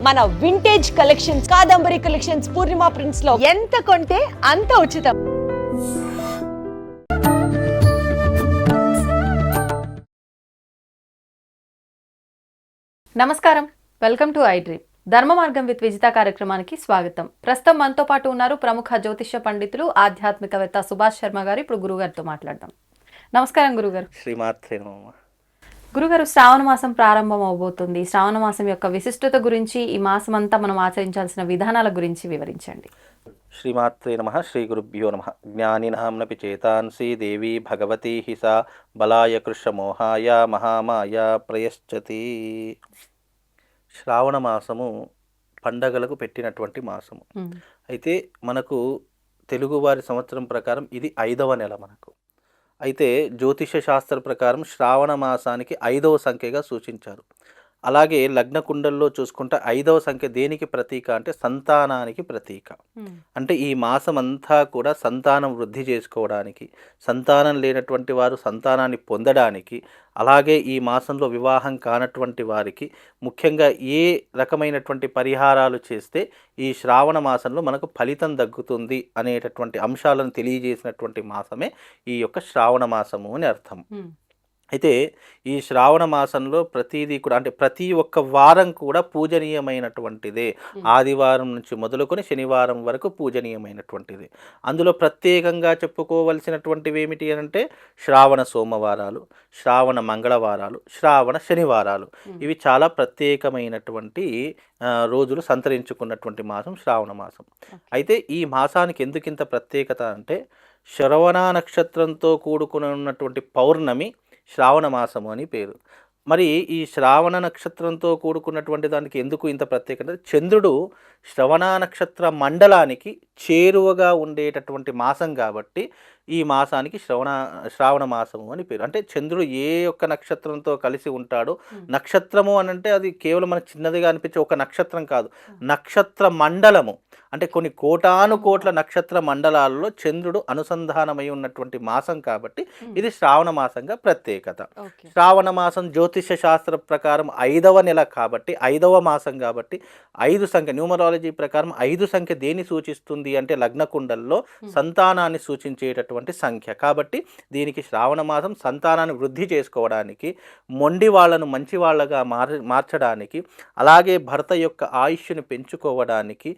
మన vintage collections, Kadambari collections, పూర్ణిమ prints లో ఎంత కొంటే అంత ఉచితం. నమస్కారం, వెల్కమ్ టు ఐ డ్రీమ్. ధర్మ మార్గం విత్ విజిత కార్యక్రమానికి స్వాగతం. ప్రస్తుతం మనతో పాటు ఉన్నారు ప్రముఖ జ్యోతిష్య పండితులు, ఆధ్యాత్మికవేత్త సుభాష్ శర్మ గారు. ఇప్పుడు గురుగారితో మాట్లాడదాం. నమస్కారం గురుగారు. శ్రీమాత్రే నమః. గురుగారు, శ్రావణ మాసం ప్రారంభం అవబోతుంది. శ్రావణ మాసం యొక్క విశిష్టత గురించి, ఈ మాసం అంతా మనం ఆచరించాల్సిన విధానాల గురించి వివరించండి. శ్రీమాత్రే నమః. శ్రీ గురుభ్యో నమః. జ్ఞానినాంనపి చేతాంసి దేవి భగవతి హి సా బలాయ కృష్ణమోహాయ మహామాయ ప్రయశ్చతి. శ్రావణ మాసము పండగలకు పెట్టినటువంటి మాసము. అయితే మనకు తెలుగువారి సంవత్సరం ప్రకారం ఇది 5వ నెల మనకు. అయితే జ్యోతిష శాస్త్ర ప్రకారం శ్రావణ మాసానికి 5వ సంఖ్యగా సూచించారు. అలాగే లగ్న కుండల్లో చూసుకుంటే 5వ సంఖ్య దేనికి ప్రతీక అంటే సంతానానికి ప్రతీక. అంటే ఈ మాసం అంతా కూడా సంతానం వృద్ధి చేసుకోవడానికి, సంతానం లేనటువంటి వారు సంతానాన్ని పొందడానికి, అలాగే ఈ మాసంలో వివాహం కానటువంటి వారికి ముఖ్యంగా ఏ రకమైనటువంటి పరిహారాలు చేస్తే ఈ శ్రావణ మాసంలో మనకు ఫలితం దక్కుతుంది అనేటటువంటి అంశాలను తెలియజేసినటువంటి మాసమే ఈ యొక్క శ్రావణ మాసము అని అర్థం. అయితే ఈ శ్రావణ మాసంలో ప్రతిదీ కూడా అంటే ప్రతి ఒక్క వారం కూడా పూజనీయమైనటువంటిదే. ఆదివారం నుంచి మొదలుకొని శనివారం వరకు పూజనీయమైనటువంటిది. అందులో ప్రత్యేకంగా చెప్పుకోవలసినటువంటివి ఏమిటి అంటే శ్రావణ సోమవారాలు, శ్రావణ మంగళవారాలు, శ్రావణ శనివారాలు. ఇవి చాలా ప్రత్యేకమైనటువంటి రోజులు సంతరించుకున్నటువంటి మాసం శ్రావణ మాసం. అయితే ఈ మాసానికి ఎందుకింత ప్రత్యేకత అంటే శ్రవణ నక్షత్రంతో కూడుకుని ఉన్నటువంటి పౌర్ణమి శ్రావణ మాసము అని పేరు. మరి ఈ శ్రావణ నక్షత్రంతో కూడుకున్నటువంటి దానికి ఎందుకు ఇంత ప్రత్యేకత? చంద్రుడు శ్రవణ నక్షత్ర మండలానికి చేరువగా ఉండేటటువంటి మాసం కాబట్టి ఈ మాసానికి శ్రావణ మాసము అని పేరు. అంటే చంద్రుడు ఏ ఒక్క నక్షత్రంతో కలిసి ఉంటాడో, నక్షత్రము అని అంటే అది కేవలం మనకు చిన్నదిగా అనిపించే ఒక నక్షత్రం కాదు, నక్షత్ర మండలము. అంటే కొన్ని కోటాను కోట్ల నక్షత్ర మండలాలలో చంద్రుడు అనుసంధానమై ఉన్నటువంటి మాసం కాబట్టి ఇది శ్రావణ మాసంగా ప్రత్యేకత. శ్రావణ మాసం జ్యోతిష శాస్త్ర ప్రకారం 5వ నెల కాబట్టి, 5వ మాసం కాబట్టి 5 సంఖ్య న్యూమరాలజీ ప్రకారం 5 సంఖ్య దేని సూచిస్తుంది అంటే లగ్న కుండల్లో సంతానాన్ని సూచించేటటువంటి సంఖ్య కాబట్టి దీనికి శ్రావణ మాసం సంతానాన్ని వృద్ధి చేసుకోవడానికి, మొండి వాళ్లను మంచి వాళ్ళగా మార్చడానికి, అలాగే భర్త యొక్క ఆయుష్ని పెంచుకోవడానికి,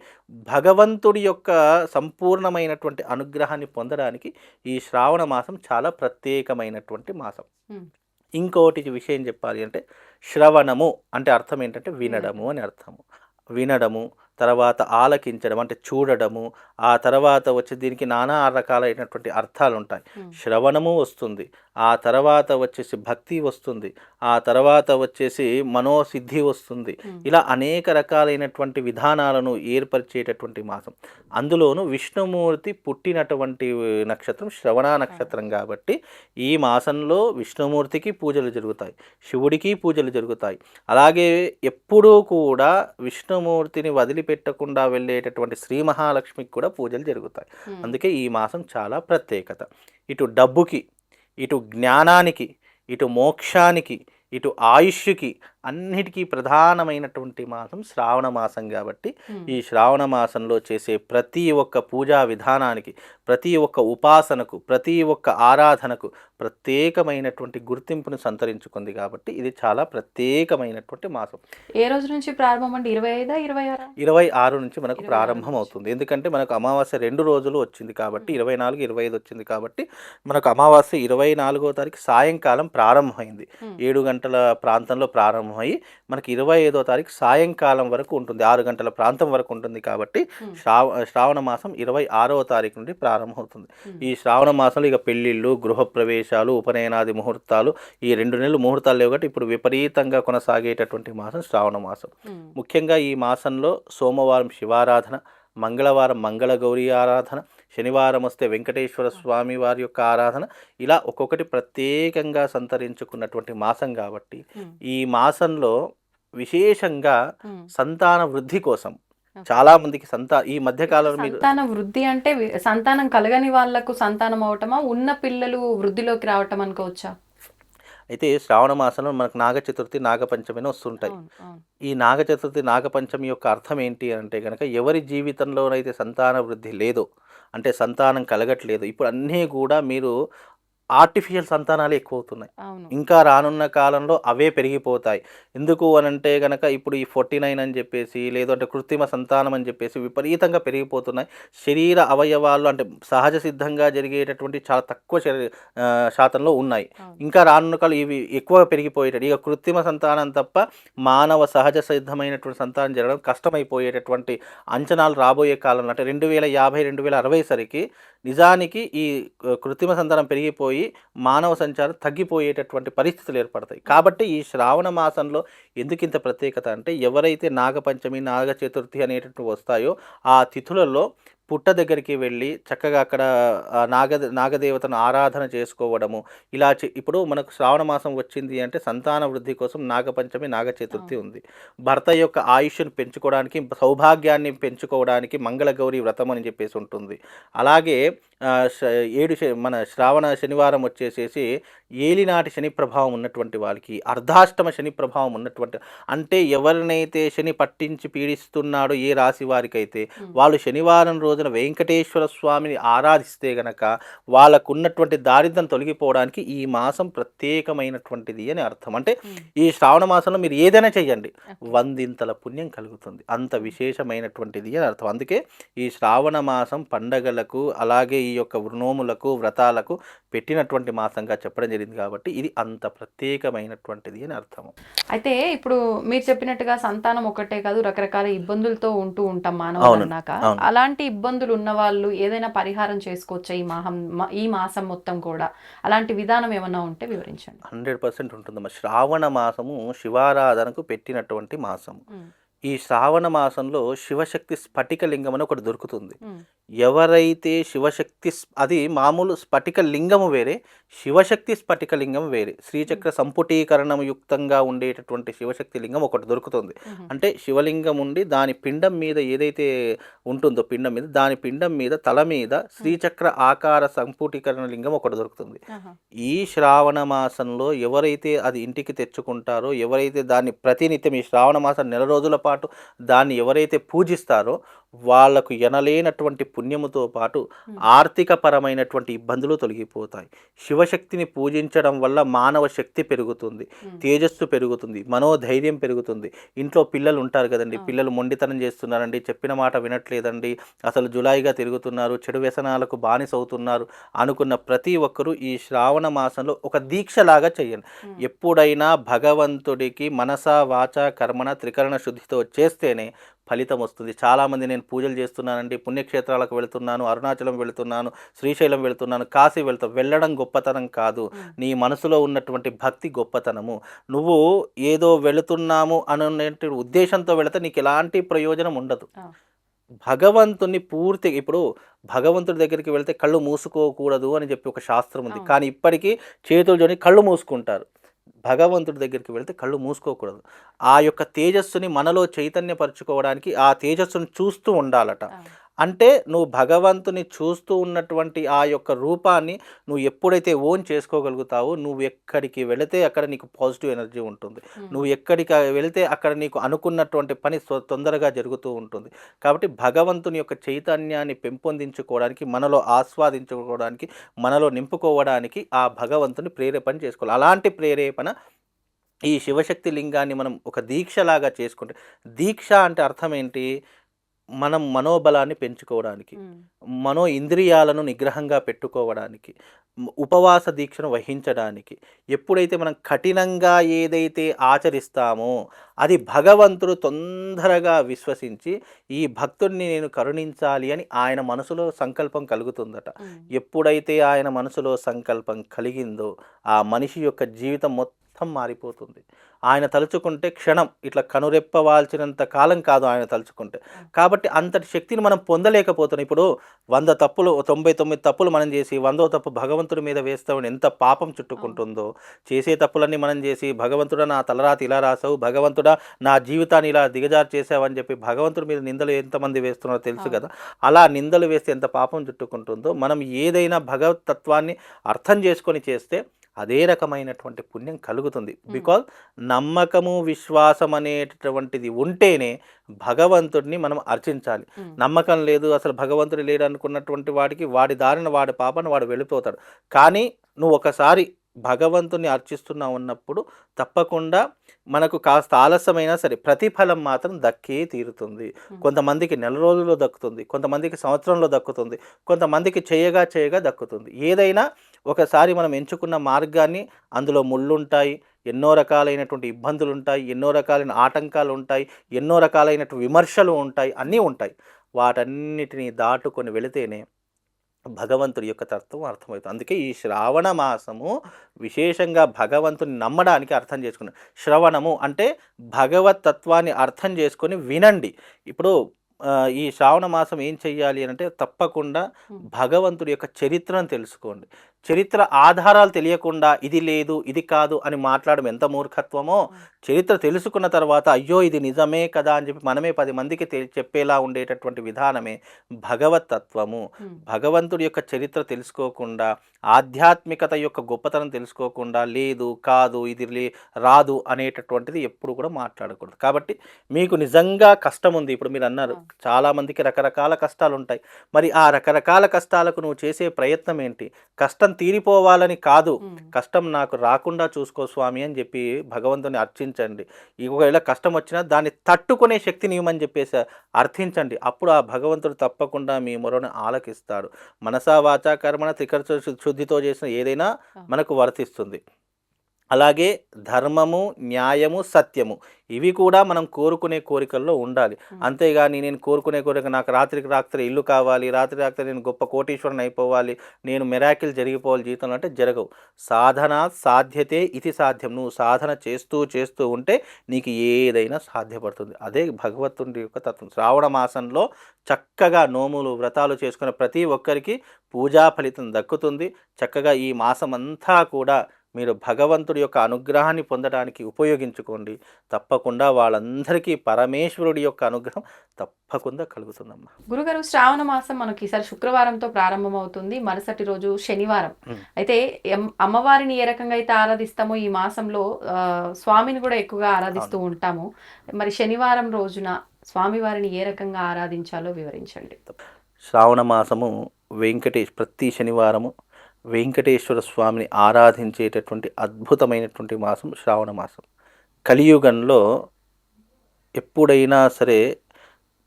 భగవంతుడి యొక్క సంపూర్ణమైనటువంటి అనుగ్రహాన్ని పొందడానికి ఈ శ్రావణ మాసం చాలా ప్రత్యేకమైనటువంటి మాసం. ఇంకోటి విషయం చెప్పాలి అంటే శ్రవణము అంటే అర్థం ఏంటంటే వినడము అని అర్థము. వినడము, తర్వాత ఆలకించడం అంటే చూడడము, ఆ తర్వాత వచ్చి దీనికి నానా రకాలైనటువంటి అర్థాలు ఉంటాయి. శ్రవణము వస్తుంది, ఆ తర్వాత వచ్చేసి భక్తి వస్తుంది, ఆ తర్వాత వచ్చేసి మనోసిద్ధి వస్తుంది. ఇలా అనేక రకాలైనటువంటి విధానాలను ఏర్పరిచేటటువంటి మాసం. అందులోనూ విష్ణుమూర్తి పుట్టినటువంటి నక్షత్రం శ్రవణ నక్షత్రం కాబట్టి ఈ మాసంలో విష్ణుమూర్తికి పూజలు జరుగుతాయి, శివుడికి పూజలు జరుగుతాయి. అలాగే ఎప్పుడూ కూడా విష్ణుమూర్తిని వదిలిపెట్టకుండా వెళ్ళేటటువంటి శ్రీ మహాలక్ష్మికి కూడా పూజలు జరుగుతాయి. అందుకే ఈ మాసం చాలా ప్రత్యేకత. ఇటు డబ్బుకి, ఇటు జ్ఞానానికి, ఇటు మోక్షానికి, ఇటు ఆయుష్కి అన్నిటికీ ప్రధానమైనటువంటి మాసం శ్రావణ మాసం కాబట్టి ఈ శ్రావణ మాసంలో చేసే ప్రతి ఒక్క పూజా విధానానికి, ప్రతి ఒక్క ఉపాసనకు, ప్రతి ఒక్క ఆరాధనకు ప్రత్యేకమైనటువంటి గుర్తింపును సంతరించుకుంది కాబట్టి ఇది చాలా ప్రత్యేకమైనటువంటి మాసం. ఏ రోజు నుంచి ప్రారంభం అండి? 25, 26? 26 నుంచి మనకు ప్రారంభం అవుతుంది. ఎందుకంటే మనకు అమావాస్య 2 రోజులు వచ్చింది కాబట్టి 24, 25 వచ్చింది కాబట్టి మనకు అమావాస్య 24వ తారీఖు సాయంకాలం ప్రారంభమైంది. 7 గంటల ప్రాంతంలో ప్రారంభమై మనకి 25వ తారీఖు సాయంకాలం వరకు ఉంటుంది, 6 గంటల ప్రాంతం వరకు ఉంటుంది కాబట్టి శ్రావణ మాసం 26వ తారీఖు నుండి ప్రారంభమవుతుంది. ఈ శ్రావణ మాసంలో ఇక పెళ్లిళ్ళు, గృహప్రవేశాలు, ఉపనయనాది ముహూర్తాలు, ఈ 2 నెలలు ముహూర్తాలు లేవు కాబట్టి ఇప్పుడు విపరీతంగా కొనసాగేటటువంటి మాసం శ్రావణ మాసం. ముఖ్యంగా ఈ మాసంలో సోమవారం శివారాధన, మంగళవారం మంగళగౌరి ఆరాధన, శనివారం వస్తే వెంకటేశ్వర స్వామి వారి యొక్క ఆరాధన, ఇలా ఒక్కొక్కటి ప్రత్యేకంగా సంతరించుకున్నటువంటి మాసం కాబట్టి ఈ మాసంలో విశేషంగా సంతాన వృద్ధి కోసం చాలా మందికి ఈ మధ్య కాలంలో సంతాన వృద్ధి అంటే సంతానం కలగని వాళ్లకు సంతానం అవటమా, ఉన్న పిల్లలు వృద్ధిలోకి రావటం అనుకోవచ్చా? అయితే శ్రావణ మాసంలో మనకు నాగ చతుర్థి నాగపంచమిని వస్తుంటాయి. అవును. అవును. ఈ నాగ చతుర్థి నాగపంచమి యొక్క అర్థం ఏంటి అంటే గనక ఎవరి జీవితంలోనైతే సంతాన వృద్ధి లేదో, అంటే సంతానం కలగట్లేదు, ఇప్పుడు అన్నీ కూడా మీరు ఆర్టిఫిషియల్ సంతానాలే ఎక్కువవుతున్నాయి. అవును. ఇంకా రానున్న కాలంలో అవే పెరిగిపోతాయి. ఎందుకు అనంటే గనక ఇప్పుడు ఈ 49 అని చెప్పేసి, లేదంటే కృత్రిమ సంతానం అని చెప్పేసి విపరీతంగా పెరిగిపోతున్నాయి. శరీర అవయవాలు అంటే సహజ సిద్ధంగా జరిగేటటువంటి చాలా తక్కువ శాతంలో ఉన్నాయి. అవును. ఇంకా రానున్న కాలం ఇవి ఎక్కువగా పెరిగిపోయేటట్టు, ఇక కృత్రిమ సంతానం తప్ప మానవ సహజ సిద్ధమైనటువంటి సంతానం జరగడం కష్టమైపోయేటటువంటి అంచనాలు రాబోయే కాలంలో, అంటే 2050 2060 సరికి నిజానికి ఈ కృత్రిమ సంతానం పెరిగిపోయి మానవ సంచారం తగ్గిపోయేటటువంటి పరిస్థితులు ఏర్పడతాయి. కాబట్టి ఈ శ్రావణ మాసంలో ఎందుకు ఇంత ప్రత్యేకత అంటే, ఎవరైతే నాగపంచమి నాగ చతుర్థి అనేటటువంటి వస్తాయో ఆ తిథులలో పుట్ట దగ్గరికి వెళ్ళి చక్కగా అక్కడ నాగదేవతను ఆరాధన చేసుకోవడము, ఇలా ఇప్పుడు మనకు శ్రావణ మాసం వచ్చింది అంటే సంతాన వృద్ధి కోసం నాగపంచమి నాగ చతుర్థి ఉంది. భర్త యొక్క ఆయుష్ను పెంచుకోవడానికి, సౌభాగ్యాన్ని పెంచుకోవడానికి మంగళగౌరి వ్రతం అని చెప్పేసి ఉంటుంది. అలాగే మన శ్రావణ శనివారం వచ్చేసేసి ఏలినాటి శని ప్రభావం ఉన్నటువంటి వాళ్ళకి, అర్ధాష్టమ శని ప్రభావం ఉన్నటువంటి, అంటే ఎవరినైతే శని పట్టించి పీడిస్తున్నాడో ఏ రాశి వారికైతే వాళ్ళు శనివారం రోజున వెంకటేశ్వర స్వామిని ఆరాధిస్తే గనక వాళ్ళకున్నటువంటి దారిద్ర్యం తొలగిపోవడానికి ఈ మాసం ప్రత్యేకమైనటువంటిది అని అర్థం. అంటే ఈ శ్రావణ మాసంలో మీరు ఏదైనా చెయ్యండి, 100 పుణ్యం కలుగుతుంది, అంత విశేషమైనటువంటిది అని అర్థం. అందుకే ఈ శ్రావణ మాసం పండగలకు, అలాగే ఈ యొక్క నోములకు వ్రతాలకు పెట్టినటువంటి మాసంగా చెప్పడం జరిగింది. కాబట్టి ఇది అంత ప్రత్యేకమైనటువంటిది అని అర్థము. అయితే ఇప్పుడు మీరు చెప్పినట్టుగా సంతానం ఒకటే కాదు, రకరకాల ఇబ్బందులతో ఉంటూ ఉంటాం మానవులు అన్నాక. అలాంటి ఇబ్బందులు ఉన్న వాళ్ళు ఏదైనా పరిహారం చేసుకోవచ్చా ఈ మాసం మొత్తం కూడా? అలాంటి విధానం ఏమన్నా ఉంటే వివరించండి. 100% ఉంటుందమ్మా. శ్రావణ మాసము శివారాధనకు పెట్టినటువంటి మాసము. ఈ శ్రావణ మాసంలో శివశక్తి స్ఫటిక లింగం అని ఒకటి దొరుకుతుంది. ఎవరైతే శివశక్తి, అది మామూలు స్ఫటిక లింగము వేరే, శివశక్తి స్ఫటిక లింగం వేరే. శ్రీచక్ర సంపుటీకరణం యుక్తంగా ఉండేటటువంటి శివశక్తి లింగం ఒకటి దొరుకుతుంది. అంటే శివలింగం ఉండి దాని పిండం మీద ఏదైతే ఉంటుందో, పిండం మీద, దాని పిండం మీద తల మీద శ్రీచక్ర ఆకార సంపుటీకరణ లింగం ఒకటి దొరుకుతుంది. ఈ శ్రావణ మాసంలో ఎవరైతే అది ఇంటికి తెచ్చుకుంటారో, ఎవరైతే దాన్ని ప్రతినిత్యం ఈ శ్రావణ మాసం నెల రోజుల పాటు దాన్ని ఎవరైతే పూజిస్తారో వాళ్లకు ఎనలేనటువంటి పుణ్యముతో పాటు ఆర్థిక పరమైనటువంటి ఇబ్బందులు తొలగిపోతాయి. శివశక్తిని పూజించడం వల్ల మానవ శక్తి పెరుగుతుంది, తేజస్సు పెరుగుతుంది, మనోధైర్యం పెరుగుతుంది. ఇంట్లో పిల్లలు ఉంటారు కదండి, పిల్లలు మొండితనం చేస్తున్నారండి, చెప్పిన మాట వినట్లేదండి, అసలు జులాయిగా తిరుగుతున్నారు, చెడు వ్యసనాలకు బానిసవుతున్నారు అనుకున్న ప్రతి ఒక్కరూ ఈ శ్రావణ మాసంలో ఒక దీక్షలాగా చేయండి. ఎప్పుడైనా భగవంతుడికి మనసా వాచ కర్మణ త్రికరణ శుద్ధితో చేస్తేనే ఫలితం వస్తుంది. చాలామంది నేను పూజలు చేస్తున్నానండి, పుణ్యక్షేత్రాలకు వెళుతున్నాను, అరుణాచలం వెళుతున్నాను, శ్రీశైలం వెళుతున్నాను, కాశీ వెళ్ళడం గొప్పతనం కాదు, నీ మనసులో ఉన్నటువంటి భక్తి గొప్పతనము. నువ్వు ఏదో వెళుతున్నాము అనే ఉద్దేశంతో వెళితే నీకు ఎలాంటి ప్రయోజనం ఉండదు. భగవంతుని పూర్తిగా, ఇప్పుడు భగవంతుడి దగ్గరికి వెళితే కళ్ళు మూసుకోకూడదు అని చెప్పి ఒక శాస్త్రం ఉంది, కానీ ఇప్పటికీ చేతులు జోని కళ్ళు మూసుకుంటారు. భగవంతుడి దగ్గరికి వెళితే కళ్ళు మూసుకోకూడదు. ఆ యొక్క తేజస్సుని మనలో చైతన్యపరచుకోవడానికి ఆ తేజస్సుని చూస్తూ ఉండాలట. అంటే నువ్వు భగవంతుని చూస్తూ ఉన్నటువంటి ఆ యొక్క రూపాన్ని నువ్వు ఎప్పుడైతే ఓన్ చేసుకోగలుగుతావో, నువ్వు ఎక్కడికి వెళితే అక్కడ నీకు పాజిటివ్ ఎనర్జీ ఉంటుంది. నువ్వు ఎక్కడికి వెళితే అక్కడ నీకు అనుకున్నటువంటి పని తొందరగా జరుగుతూ ఉంటుంది. కాబట్టి భగవంతుని యొక్క చైతన్యాన్ని పెంపొందించుకోవడానికి, మనలో ఆస్వాదించుకోవడానికి, మనలో నింపుకోవడానికి ఆ భగవంతుని ప్రేరేపణ చేసుకోవాలి. అలాంటి ప్రేరేపణ ఈ శివశక్తి లింగాన్ని మనం ఒక దీక్షలాగా చేసుకుంటే, దీక్ష అంటే అర్థం ఏంటి? మనం మనోబలాన్ని పెంచుకోవడానికి, మనో ఇంద్రియాలను నిగ్రహంగా పెట్టుకోవడానికి, ఉపవాస దీక్షను వహించడానికి. ఎప్పుడైతే మనం కఠినంగా ఏదైతే ఆచరిస్తామో అది భగవంతుడు తొందరగా విశ్వసించి ఈ భక్తుడిని నేను కరుణించాలి అని ఆయన మనసులో సంకల్పం కలుగుతుందట. ఎప్పుడైతే ఆయన మనసులో సంకల్పం కలిగిందో ఆ మనిషి యొక్క జీవితం మొత్తం మారిపోతుంది. ఆయన తలుచుకుంటే క్షణం ఇట్లా కనురెప్పవాల్చినంత కాలం కాదు ఆయన తలుచుకుంటే. కాబట్టి అంతటి శక్తిని మనం పొందలేకపోతున్నాం. ఇప్పుడు 100 తప్పులు 99 తప్పులు మనం చేసి 100వ తప్పు భగవంతుడి మీద వేస్తామని ఎంత పాపం చుట్టుకుంటుందో, చేసే తప్పులన్నీ మనం చేసి భగవంతుడా నా తలరాతి ఇలా రాసావు, భగవంతుడా నా జీవితాన్ని ఇలా దిగజారు చేసావని చెప్పి భగవంతుడి మీద నిందలు ఎంతమంది వేస్తున్నారో తెలుసు కదా. అలా నిందలు వేస్తే ఎంత పాపం చుట్టుకుంటుందో, మనం ఏదైనా భగవతత్వాన్ని అర్థం చేసుకొని చేస్తే అదే రకమైనటువంటి పుణ్యం కలుగుతుంది. బికాజ్ నమ్మకము విశ్వాసం అనేటటువంటిది ఉంటేనే భగవంతుడిని మనం అర్చించాలి. నమ్మకం లేదు, అసలు భగవంతుడు లేడు అనుకున్నటువంటి వాడికి వాడి దారిన వాడి పాపను వాడు వెళ్ళిపోతాడు. కానీ నువ్వు ఒకసారి భగవంతుని అర్చిస్తున్నా ఉన్నప్పుడు తప్పకుండా మనకు కాస్త ఆలస్యమైనా సరే ప్రతిఫలం మాత్రం దక్కే తీరుతుంది. కొంతమందికి నెల రోజుల్లో దక్కుతుంది, కొంతమందికి సంవత్సరంలో దక్కుతుంది, కొంతమందికి చేయగా దక్కుతుంది. ఏదైనా ఒకసారి మనం ఎంచుకున్న మార్గాన్ని అందులో ముళ్ళుంటాయి, ఎన్నో రకాలైనటువంటి ఇబ్బందులు ఉంటాయి, ఎన్నో రకాలైన ఆటంకాలు ఉంటాయి, ఎన్నో రకాలైనటువంటి విమర్శలు ఉంటాయి, అన్నీ ఉంటాయి. వాటన్నిటిని దాటుకొని వెళితేనే భగవంతుడి యొక్క తత్వం అర్థమవుతుంది. అందుకే ఈ శ్రావణ మాసము విశేషంగా భగవంతుని నమ్మడానికి అర్థం చేసుకున్నాం. శ్రవణము అంటే భగవత్ తత్వాన్ని అర్థం చేసుకొని వినండి. ఇప్పుడు ఈ శ్రావణ మాసం ఏం చెయ్యాలి అంటే తప్పకుండా భగవంతుడి యొక్క చరిత్రను తెలుసుకోండి. చరిత్ర ఆధారాలు తెలియకుండా ఇది లేదు ఇది కాదు అని మాట్లాడడం ఎంత మూర్ఖత్వమో, చరిత్ర తెలుసుకున్న తర్వాత అయ్యో ఇది నిజమే కదా అని చెప్పి మనమే 10 మందికి చెప్పేలా ఉండేటటువంటి విధానమే భగవత్ తత్వము. భగవంతుడి యొక్క చరిత్ర తెలుసుకోకుండా, ఆధ్యాత్మికత యొక్క గొప్పతనం తెలుసుకోకుండా లేదు కాదు ఇది రాదు అనేటటువంటిది ఎప్పుడు కూడా మాట్లాడకూడదు. కాబట్టి మీకు నిజంగా కష్టం ఉంది, ఇప్పుడు మీరు అన్నారు చాలామందికి రకరకాల కష్టాలు ఉంటాయి. మరి ఆ రకరకాల కష్టాలకు నువ్వు చేసే ప్రయత్నం ఏంటి? కష్టం తీరిపోవాలని కాదు, కష్టం నాకు రాకుండా చూసుకో స్వామి అని చెప్పి భగవంతుని అర్చించండి. ఒకవేళ కష్టం వచ్చినా దాన్ని తట్టుకునే శక్తిని ఇవ్వమని చెప్పేసి అర్థించండి. అప్పుడు ఆ భగవంతుడు తప్పకుండా మీ మొరను ఆలకిస్తాడు. మనసా వాచా కర్మణ త్రికరణ శుద్ధితో చేసిన ఏదైనా మనకు వర్తిస్తుంది. అలాగే ధర్మము, న్యాయము, సత్యము ఇవి కూడా మనం కోరుకునే కోరికల్లో ఉండాలి. అంతేగాని నేను కోరుకునే కోరిక నాకు రాత్రికి రాత్రి ఇల్లు కావాలి, రాత్రి నేను గొప్ప కోటీశ్వరుని అయిపోవాలి, నేను మెరాకిల్ జరిగిపోవాలి జీవితంలో అంటే జరగవు. సాధన సాధ్యతే ఇది సాధ్యం. నువ్వు సాధన చేస్తూ ఉంటే నీకు ఏదైనా సాధ్యపడుతుంది. అదే భగవంతుడి యొక్క తత్వం. శ్రావణ మాసంలో చక్కగా నోములు వ్రతాలు చేసుకునే ప్రతి ఒక్కరికి పూజా ఫలితం దక్కుతుంది. చక్కగా ఈ మాసం అంతా కూడా మీరు భగవంతుడి యొక్క అనుగ్రహాన్ని పొందడానికి ఉపయోగించుకోండి. తప్పకుండా వాళ్ళందరికీ పరమేశ్వరుడి యొక్క అనుగ్రహం తప్పకుండా కలుగుతుందమ్మా. గురుగారు, శ్రావణ మాసం మనకి ఈసారి శుక్రవారంతో ప్రారంభమవుతుంది, మరుసటి రోజు శనివారం. అయితే అమ్మవారిని ఏ రకంగా అయితే ఆరాధిస్తామో ఈ మాసంలో స్వామిని కూడా ఎక్కువగా ఆరాధిస్తూ ఉంటాము. మరి శనివారం రోజున స్వామివారిని ఏ రకంగా ఆరాధించాలో వివరించండి. శ్రావణ మాసము ప్రతి శనివారము వెంకటేశ్వర స్వామిని ఆరాధించేటటువంటి అద్భుతమైనటువంటి మాసం శ్రావణ మాసం. కలియుగంలో ఎప్పుడైనా సరే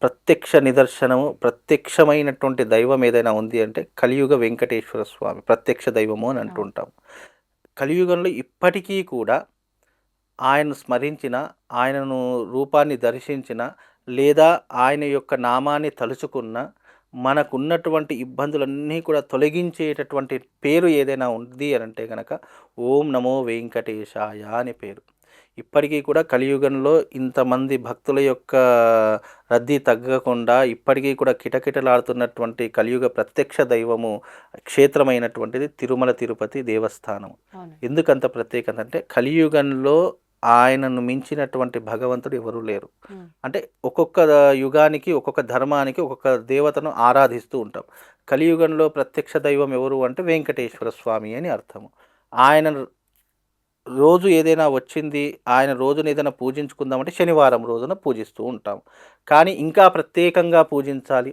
ప్రత్యక్ష నిదర్శనము, ప్రత్యక్షమైనటువంటి దైవం ఏదైనా ఉంది అంటే కలియుగ వెంకటేశ్వర స్వామి ప్రత్యక్ష దైవము అని అంటుంటాం. కలియుగంలో ఇప్పటికీ కూడా ఆయనను స్మరించిన, ఆయనను రూపాన్ని దర్శించిన లేదా ఆయన యొక్క నామాన్ని తలుచుకున్న మనకున్నటువంటి ఇబ్బందులన్నీ కూడా తొలగించేటటువంటి పేరు ఏదైనా ఉంది అని అంటే కనుక ఓం నమో వెంకటేశాయ అనే పేరు. ఇప్పటికీ కూడా కలియుగంలో ఇంతమంది భక్తుల యొక్క రద్దీ తగ్గకుండా ఇప్పటికీ కూడా కిటకిటలాడుతున్నటువంటి కలియుగ ప్రత్యక్ష దైవము క్షేత్రమైనటువంటిది తిరుమల తిరుపతి దేవస్థానం. ఎందుకంత ప్రత్యేకత అంటే కలియుగంలో ఆయనను మించినటువంటి భగవంతుడు ఎవరు లేరు. అంటే ఒక్కొక్క యుగానికి ఒక్కొక్క ధర్మానికి ఒక్కొక్క దేవతను ఆరాధిస్తూ ఉంటాం. కలియుగంలో ప్రత్యక్ష దైవం ఎవరు అంటే వెంకటేశ్వర స్వామి అని అర్థము. ఆయన రోజు ఏదైనా వచ్చింది, ఆయన రోజున ఏదైనా పూజించుకుందామంటే శనివారం రోజున పూజిస్తూ ఉంటాం. కానీ ఇంకా ప్రత్యేకంగా పూజించాలి,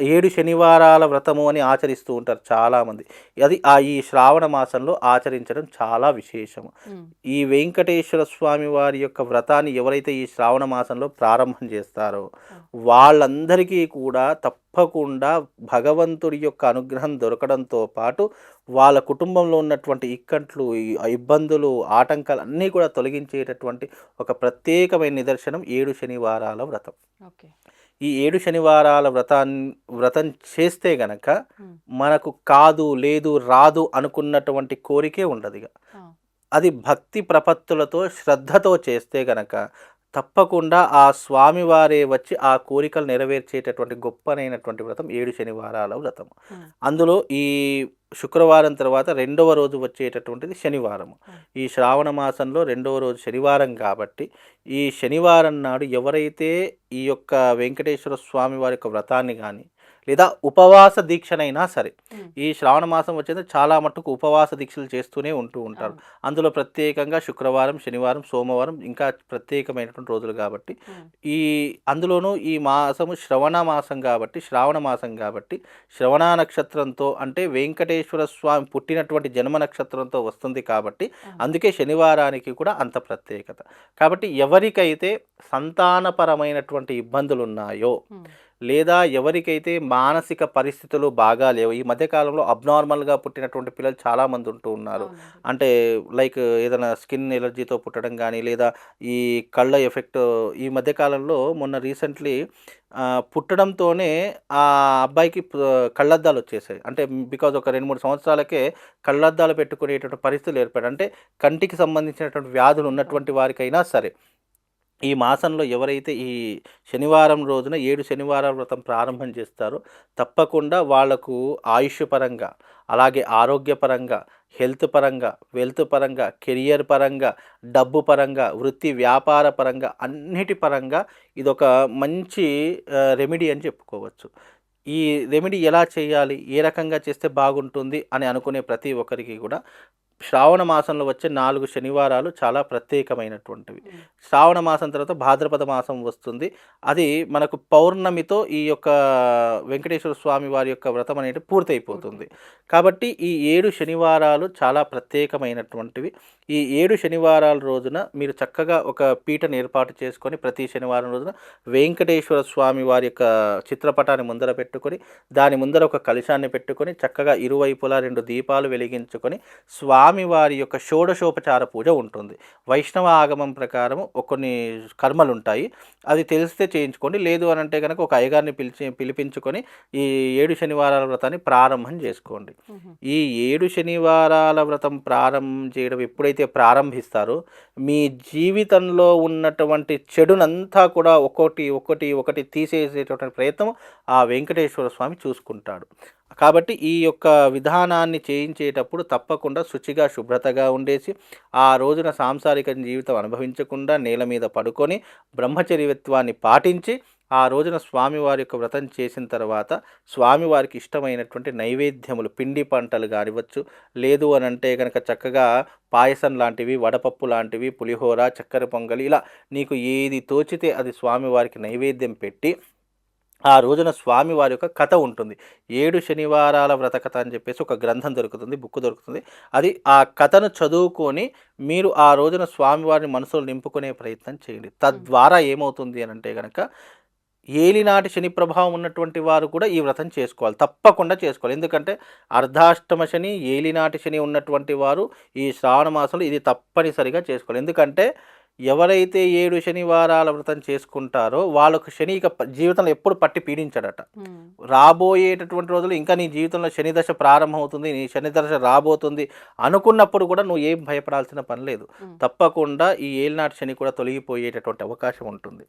7 శనివారాల వ్రతము అని ఆచరిస్తూ ఉంటారు చాలామంది. అది ఈ శ్రావణ మాసంలో ఆచరించడం చాలా విశేషము. ఈ వెంకటేశ్వర స్వామి వారి యొక్క వ్రతాన్ని ఎవరైతే ఈ శ్రావణ మాసంలో ప్రారంభం చేస్తారో వాళ్ళందరికీ కూడా తప్పకుండా భగవంతుడి యొక్క అనుగ్రహం దొరకడంతో పాటు వాళ్ళ కుటుంబంలో ఉన్నటువంటి ఇక్కట్లు, ఇబ్బందులు, ఆటంకాలు అన్నీ కూడా తొలగించేటటువంటి ఒక ప్రత్యేకమైన నిదర్శనం 7 శనివారాల వ్రతం. ఈ 7 శనివారాల వ్రతం చేస్తే గనక మనకు కాదు, లేదు, రాదు అనుకున్నటువంటి కోరికే ఉండదు. అది భక్తి ప్రపత్తులతో శ్రద్ధతో చేస్తే గనక తప్పకుండా ఆ స్వామివారే వచ్చి ఆ కోరికలు నెరవేర్చేటటువంటి గొప్పనైనటువంటి వ్రతం 7 శనివారాల వ్రతం. అందులో ఈ శుక్రవారం తర్వాత 2వ రోజు వచ్చేటటువంటిది శనివారం. ఈ శ్రావణ మాసంలో 2వ రోజు శనివారం కాబట్టి ఈ శనివారం నాడు ఎవరైతే ఈ యొక్క వెంకటేశ్వర స్వామి వారి యొక్క వ్రతాన్ని కానీ లేదా ఉపవాస దీక్షనైనా సరే, ఈ శ్రావణ మాసం వచ్చేది చాలా మట్టుకు ఉపవాస దీక్షలు చేస్తూనే ఉంటూ ఉంటారు. అందులో ప్రత్యేకంగా శుక్రవారం, శనివారం, సోమవారం ఇంకా ప్రత్యేకమైనటువంటి రోజులు కాబట్టి అందులోనూ ఈ మాసము శ్రవణ మాసం కాబట్టి, శ్రవణ నక్షత్రంతో అంటే వెంకటేశ్వర స్వామి పుట్టినటువంటి జన్మ నక్షత్రంతో వస్తుంది కాబట్టి అందుకే శనివారానికి కూడా అంత ప్రత్యేకత. కాబట్టి ఎవరికైతే సంతానపరమైనటువంటి ఇబ్బందులు ఉన్నాయో, లేదా ఎవరికైతే మానసిక పరిస్థితులు బాగా లేవు, ఈ మధ్యకాలంలో అబ్నార్మల్గా పుట్టినటువంటి పిల్లలు చాలామంది ఉంటూ ఉన్నారు. అంటే లైక్ ఏదైనా స్కిన్ ఎలర్జీతో పుట్టడం కానీ, లేదా ఈ కళ్ళ ఎఫెక్ట్. ఈ మధ్యకాలంలో మొన్న రీసెంట్లీ పుట్టడంతోనే ఆ అబ్బాయికి కళ్ళద్దాలు వచ్చేసాయి. అంటే బికాజ్ ఒక 2-3 సంవత్సరాలకే కళ్ళద్దాలు పెట్టుకునేటువంటి పరిస్థితులు ఏర్పడాయి. అంటే కంటికి సంబంధించినటువంటి వ్యాధులు ఉన్నటువంటి వారికైనా సరే ఈ మాసంలో ఎవరైతే ఈ శనివారం రోజున 7 శనివారాల వ్రతం ప్రారంభం చేస్తారో తప్పకుండా వాళ్లకు ఆయుష్ పరంగా, అలాగే ఆరోగ్యపరంగా, హెల్త్ పరంగా, వెల్త్ పరంగా, కెరియర్ పరంగా, డబ్బు పరంగా, వృత్తి వ్యాపార పరంగా, అన్నిటి పరంగా ఇదొక మంచి రెమెడీ అని చెప్పుకోవచ్చు. ఈ రెమెడీ ఎలా చేయాలి, ఏ రకంగా చేస్తే బాగుంటుంది అని అనుకునే ప్రతి ఒక్కరికి కూడా శ్రావణ మాసంలో వచ్చే 4 శనివారాలు చాలా ప్రత్యేకమైనటువంటివి. శ్రావణ మాసం తర్వాత భాద్రపద మాసం వస్తుంది. అది మనకు పౌర్ణమితో ఈ యొక్క వెంకటేశ్వర స్వామి వారి యొక్క వ్రతం అనేది పూర్తయిపోతుంది. కాబట్టి ఈ 7 శనివారాలు చాలా ప్రత్యేకమైనటువంటివి. ఈ 7 శనివారాల రోజున మీరు చక్కగా ఒక పీటను ఏర్పాటు చేసుకొని ప్రతి శనివారం రోజున వెంకటేశ్వర స్వామి వారి యొక్క చిత్రపటాన్ని ముందర పెట్టుకొని, దాని ముందర ఒక కలశాన్ని పెట్టుకొని, చక్కగా ఇరువైపులా 2 దీపాలు వెలిగించుకొని స్వామివారి యొక్క షోడశోపచార పూజ ఉంటుంది. వైష్ణవ ఆగమం ప్రకారం కొన్ని కర్మలు ఉంటాయి, అది తెలిస్తే చేయించుకోండి. లేదు అని అంటే కనుక ఒక అయ్యగారిని పిలిపించుకొని ఈ 7 శనివారాల వ్రతాన్ని ప్రారంభం చేసుకోండి. ఈ 7 శనివారాల వ్రతం ప్రారంభం చేయడం ఎప్పుడైతే ప్రారంభిస్తారో మీ జీవితంలో ఉన్నటువంటి చెడునంతా కూడా ఒకటి తీసేసేటటువంటి ప్రయత్నం ఆ వెంకటేశ్వర స్వామి చూసుకుంటాడు. కాబట్టి ఈ యొక్క విధానాన్ని చేయించేటప్పుడు తప్పకుండా శుచిగా, శుభ్రతగా ఉండేసి ఆ రోజున సాంసారిక జీవితం అనుభవించకుండా నేల మీద పడుకొని బ్రహ్మచర్యత్వాన్ని పాటించి ఆ రోజున స్వామివారి యొక్క వ్రతం చేసిన తర్వాత స్వామివారికి ఇష్టమైనటువంటి నైవేద్యములు, పిండి పంటలు కానివచ్చు, లేదు అని అంటే కనుక చక్కగా పాయసం లాంటివి, వడపప్పు లాంటివి, పులిహోర, చక్కెర పొంగలి, ఇలా నీకు ఏది తోచితే అది స్వామివారికి నైవేద్యం పెట్టి ఆ రోజున స్వామివారి యొక్క కథ ఉంటుంది. 7 శనివారాల వ్రత కథ అని చెప్పేసి ఒక గ్రంథం దొరుకుతుంది, బుక్ దొరుకుతుంది. అది ఆ కథను చదువుకొని మీరు ఆ రోజున స్వామివారిని మనసులో నింపుకునే ప్రయత్నం చేయండి. తద్వారా ఏమవుతుంది అని అంటే కనుక ఏలినాటి శని ప్రభావం ఉన్నటువంటి వారు కూడా ఈ వ్రతం చేసుకోవాలి, తప్పకుండా చేసుకోవాలి. ఎందుకంటే అర్ధాష్టమ శని, ఏలినాటి శని ఉన్నటువంటి వారు ఈ శ్రావణ మాసంలో ఇది తప్పనిసరిగా చేసుకోవాలి. ఎందుకంటే ఎవరైతే 7 శనివారాల వ్రతం చేసుకుంటారో వాళ్ళకు శని ఇక జీవితంలో ఎప్పుడు పట్టి పీడించాడట. రాబోయేటటువంటి రోజులు ఇంకా నీ జీవితంలో శని దశ ప్రారంభమవుతుంది, నీ శని దశ రాబోతుంది అనుకున్నప్పుడు కూడా నువ్వు ఏం భయపడాల్సిన పని లేదు. తప్పకుండా ఈ ఏలినాటి శని కూడా తొలగిపోయేటటువంటి అవకాశం ఉంటుంది.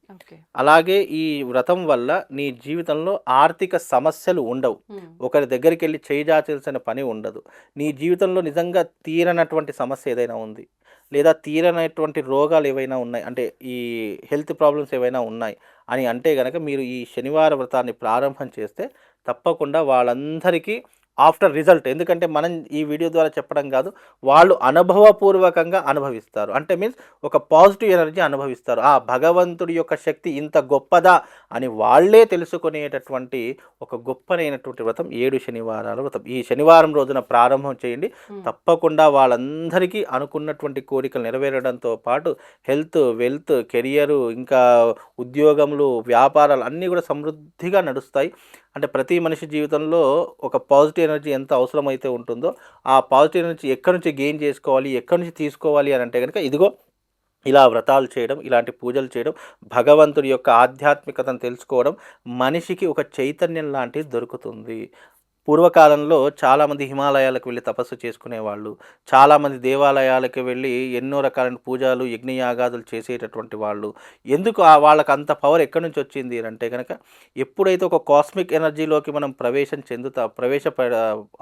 అలాగే ఈ వ్రతం వల్ల నీ జీవితంలో ఆర్థిక సమస్యలు ఉండవు, ఒకరి దగ్గరికి వెళ్ళి చేజాల్సిన పని ఉండదు. నీ జీవితంలో నిజంగా తీరనటువంటి సమస్య ఏదైనా ఉంది, లేదా తీరనటువంటి రోగాలు ఏవైనా ఉన్నాయి, అంటే ఈ హెల్త్ ప్రాబ్లమ్స్ ఏవైనా ఉన్నాయి అని అంటే కనుక మీరు ఈ శనివార వ్రతాన్ని ప్రారంభం చేస్తే తప్పకుండా వాళ్ళందరికీ ఆఫ్టర్ రిజల్ట్, ఎందుకంటే మనం ఈ వీడియో ద్వారా చెప్పడం కాదు, వాళ్ళు అనుభవపూర్వకంగా అనుభవిస్తారు. అంటే మీన్స్ ఒక పాజిటివ్ ఎనర్జీ అనుభవిస్తారు. ఆ భగవంతుడి యొక్క శక్తి ఇంత గొప్పదా అని వాళ్ళే తెలుసుకునేటటువంటి ఒక గొప్పనైనటువంటి వ్రతం 7 శనివారాల వ్రతం. ఈ శనివారం రోజున ప్రారంభం చేయండి. తప్పకుండా వాళ్ళందరికీ అనుకున్నటువంటి కోరికలు నెరవేరడంతో పాటు హెల్త్, వెల్త్, కెరియరు, ఇంకా ఉద్యోగములు, వ్యాపారాలు అన్నీ కూడా సమృద్ధిగా నడుస్తాయి. అంటే ప్రతి మనిషి జీవితంలో ఒక పాజిటివ్ ఎనర్జీ ఎంత అవసరమైతే ఉంటుందో ఆ పాజిటివ్ ఎనర్జీ ఎక్కడి నుంచి గెయిన్ చేసుకోవాలి, ఎక్కడి నుంచి తీసుకోవాలి అని అంటే కనుక ఇదిగో ఇలా వ్రతాలు చేయడం, ఇలాంటి పూజలు చేయడం, భగవంతుడి యొక్క ఆధ్యాత్మికతను తెలుసుకోవడం, మనిషికి ఒక చైతన్యం లాంటిది దొరుకుతుంది. పూర్వకాలంలో చాలామంది హిమాలయాలకు వెళ్ళి తపస్సు చేసుకునేవాళ్ళు, చాలామంది దేవాలయాలకు వెళ్ళి ఎన్నో రకాలైన పూజలు యజ్ఞయాగాదులు చేసేటటువంటి వాళ్ళు. ఎందుకు వాళ్ళకి అంత పవర్ ఎక్కడి నుంచి వచ్చింది అంటే కనుక, ఎప్పుడైతే ఒక కాస్మిక్ ఎనర్జీలోకి మనం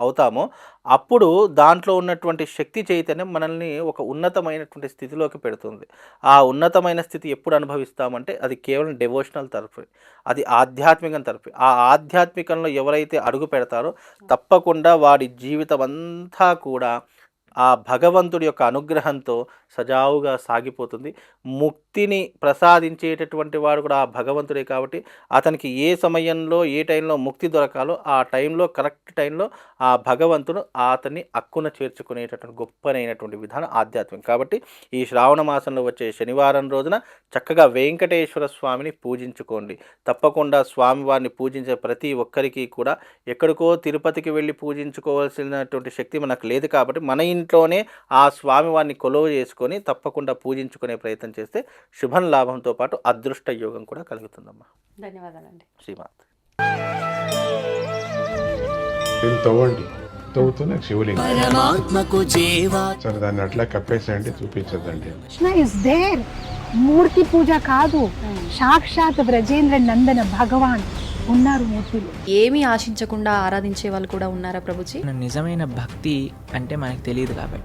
అవుతామో అప్పుడు దాంట్లో ఉన్నటువంటి శక్తి చైతన్యం మనల్ని ఒక ఉన్నతమైనటువంటి స్థితిలోకి పెడుతుంది. ఆ ఉన్నతమైన స్థితి ఎప్పుడు అనుభవిస్తామంటే అది కేవలం డెవోషనల్ తరఫు, అది ఆధ్యాత్మికం తరఫు. ఆ ఆధ్యాత్మికంలో ఎవరైతే అడుగు పెడతారో తప్పకుండా వాడి జీవితం అంతా కూడా ఆ భగవంతుడి యొక్క అనుగ్రహంతో సజావుగా సాగిపోతుంది. ముక్తిని ప్రసాదించేటటువంటి వాడు కూడా ఆ భగవంతుడే కాబట్టి అతనికి ఏ సమయంలో ఏ టైంలో ముక్తి దొరకాలో ఆ టైంలో కరెక్ట్ టైంలో ఆ భగవంతుడు అతన్ని అక్కున చేర్చుకునేటటువంటి గొప్పనైనటువంటి విధానం ఆధ్యాత్మికం. కాబట్టి ఈ శ్రావణ మాసంలో వచ్చే శనివారం రోజున చక్కగా వెంకటేశ్వర స్వామిని పూజించుకోండి. తప్పకుండా స్వామివారిని పూజించే ప్రతి ఒక్కరికి కూడా ఎక్కడికో తిరుపతికి వెళ్ళి పూజించుకోవాల్సినటువంటి శక్తి మనకు లేదు కాబట్టి మన ఇంట్లోనే ఆ స్వామివారిని కొలువ చేసుకొని తప్పకుండా పూజించుకునే ప్రయత్నం చేస్తే శుభం లాభంతో పాటు అదృష్ట యోగం కూడా కలుగుతుందమ్మా. ధన్యవాదాలండి. శ్రీమాత్. తవ్వండి, తవ్వుతున్న శివలింగం సరే దాన్ని అట్లా కప్పేసేయండి, చూపించదండి. Krishna is there. మూర్తి పూజ కాదు, సాక్షాత్ బ్రజేంద్ర నందన భగవాన్ ఉన్నారు మూర్తిలో. ఏమీ ఆశించకుండా ఆరాధించే వాళ్ళు కూడా ఉన్నారా ప్రభుజీ? నిజమైన భక్తి అంటే మనకు తెలియదు కాబట్టి